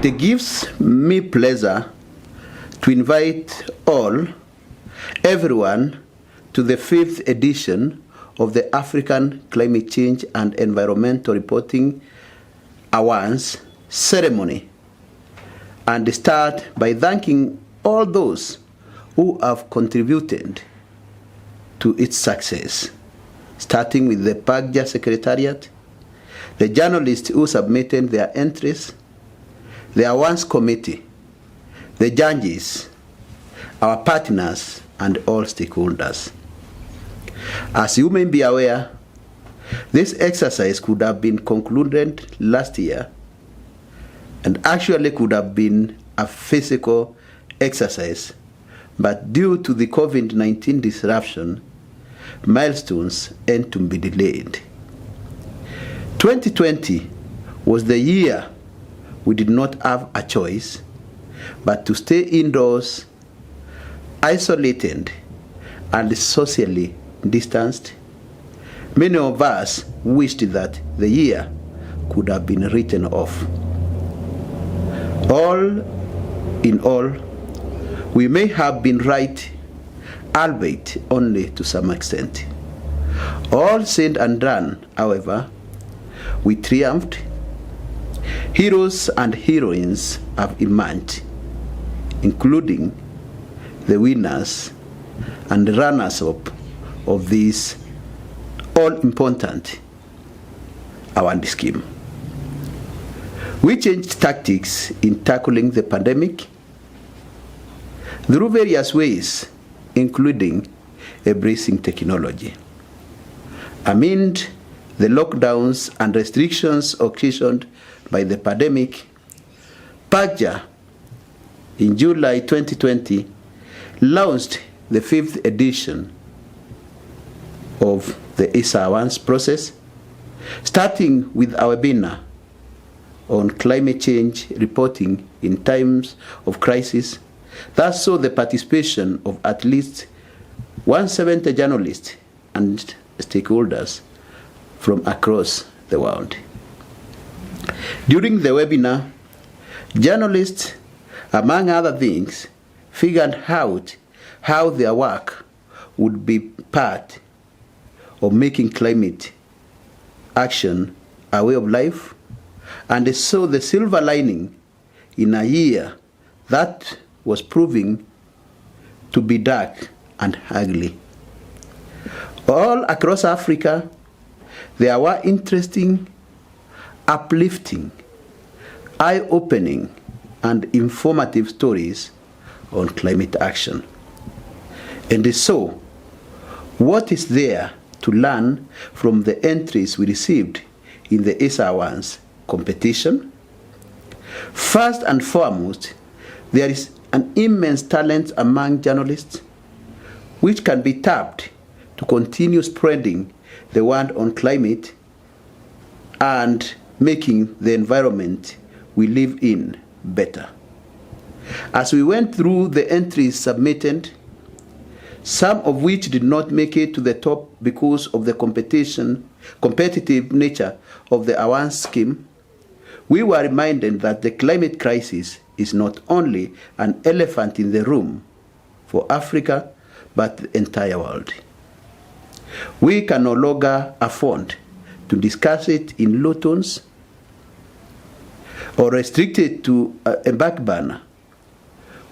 It gives me pleasure to invite everyone to the 5th edition of the African Climate Change and Environmental Reporting Awards ceremony, and start by thanking all those who have contributed to its success, starting with the PACJA Secretariat, the journalists who submitted their entries, the awards committee, the judges, our partners, and all stakeholders. As you may be aware, this exercise could have been concluded last year and actually could have been a physical exercise, but due to the COVID-19 disruption, milestones had to be delayed. 2020 was the year we did not have a choice but to stay indoors, isolated, and socially distanced. Many of us wished that the year could have been written off. All in all, we may have been right, albeit only to some extent. All said and done, however, we triumphed. Heroes and heroines have emerged, including the winners and runners-up of this all-important award scheme. We changed tactics in tackling the pandemic through various ways, including embracing technology. Amid the lockdowns and restrictions occasioned by the pandemic, PACJA in July 2020 launched the 5th edition of the ACCER Awards process, starting with our webinar on climate change reporting in times of crisis. That saw the participation of at least 170 journalists and stakeholders from across the world. During the webinar, journalists, among other things, figured out how their work would be part of making climate action a way of life, and they saw the silver lining in a year that was proving to be dark and ugly. All across Africa, there were interesting, uplifting, eye-opening, and informative stories on climate action. And so, what is there to learn from the entries we received in the ACCER Awards competition? First and foremost, there is an immense talent among journalists which can be tapped to continue spreading the word on climate and making the environment we live in better. As we went through the entries submitted, some of which did not make it to the top because of the competitive nature of the awards scheme, we were reminded that the climate crisis is not only an elephant in the room for Africa, but the entire world. We can no longer afford to discuss it in low tones or restrict it to a back burner.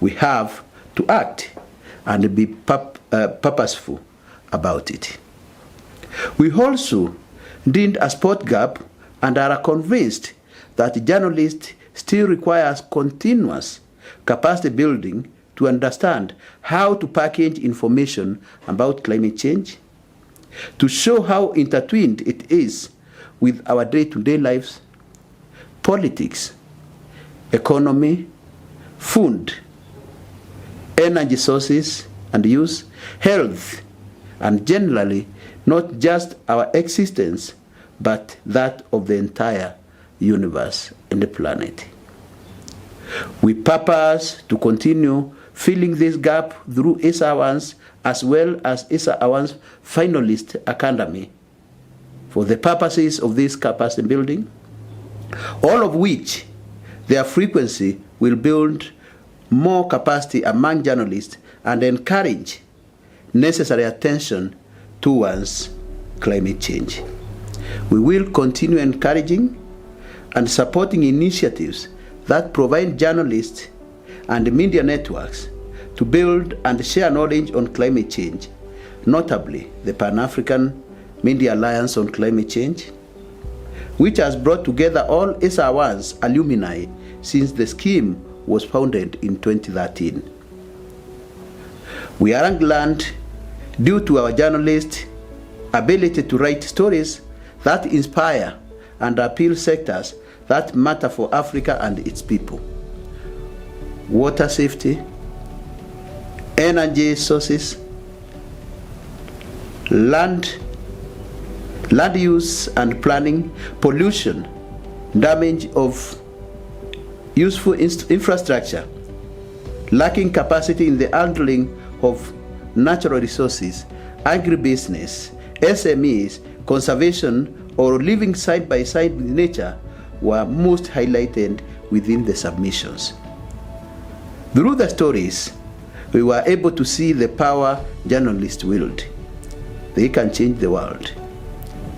We have to act and be purposeful about it. We also deemed a spot gap and are convinced that journalists still requires continuous capacity building to understand how to package information about climate change, to show how intertwined it is with our day-to-day lives, politics, economy, food, energy sources and use, health, and generally not just our existence, but that of the entire universe and the planet. We purpose to continue filling this gap through ACCER Awards as well as ACCER Awards Finalist Academy for the purposes of this capacity building, all of which Their frequency will build more capacity among journalists and encourage necessary attention towards climate change. We will continue encouraging and supporting initiatives that provide journalists and media networks to build and share knowledge on climate change, notably the Pan-African Media Alliance on Climate Change, which has brought together all ACCER Awards alumni since the scheme was founded in 2013. We are glad due to our journalists' ability to write stories that inspire and appeal sectors that matter for Africa and its people. Water safety, energy sources, land use and planning, pollution, damage of useful infrastructure, lacking capacity in the handling of natural resources, agribusiness, SMEs, conservation, or living side by side with nature were most highlighted within the submissions. Through the stories, we were able to see the power journalists wield. They can change the world,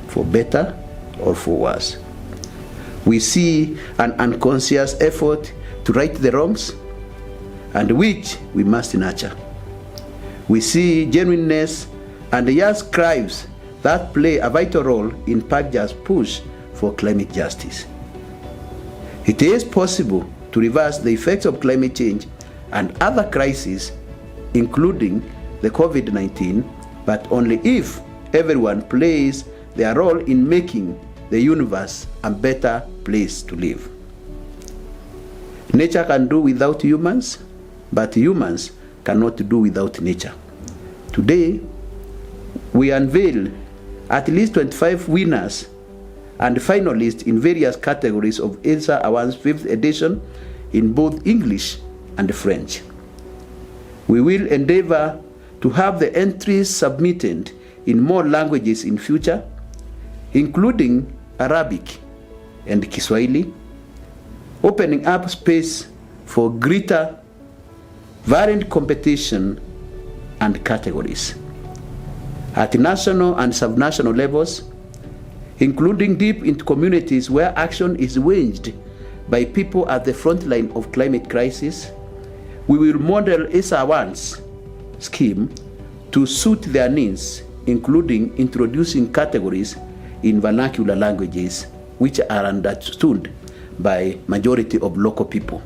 for better or for worse. We see an unconscious effort to right the wrongs, and which we must nurture. We see genuineness and yes cries that play a vital role in PACJA's push for climate justice. It is possible to reverse the effects of climate change and other crises, including the COVID-19, but only if everyone plays their role in making the universe a better place to live. Nature can do without humans, but humans cannot do without nature. Today, we unveil at least 25 winners and finalists in various categories of ACCER Awards 5th edition in both English and French. We will endeavor to have the entries submitted in more languages in future, including Arabic and Kiswahili, opening up space for greater varied competition and categories. At national and subnational levels, including deep into communities where action is waged by people at the front line of climate crisis, we will model ACCER Awards scheme to suit their needs, including introducing categories in vernacular languages which are understood by majority of local people.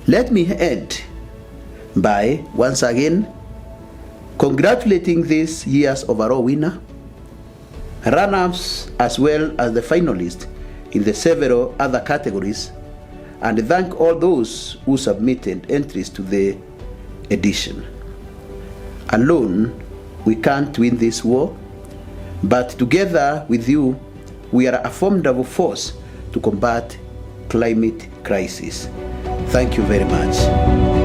Let me end by once again congratulating this year's overall winner, runners as well as the finalists in the several other categories, and thank all those who submitted entries to the edition. Alone, we can't win this war, but together with you, we are a formidable force to combat climate crisis. Thank you very much.